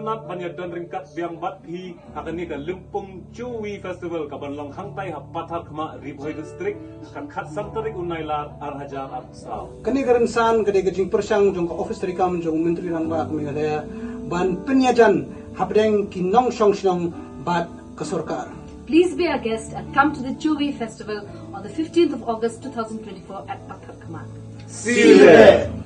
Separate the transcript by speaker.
Speaker 1: tenat banyadan ringkat biang bathi akan ni ke Limpung Cuwi Festival kaban long hangtai hapatar kema Riboy District akan khat santarik unailar arhajar arsal.
Speaker 2: Kani karensan kadai gajing persang jong ka office terikam jong menteri rangba kami kadaya ban penyajan habdeng kinong song song bat kesorkar.
Speaker 3: Please be our guest and come to the Chuwi Festival on the 15th of August 2024 at Pathar Kamat.
Speaker 1: See you there.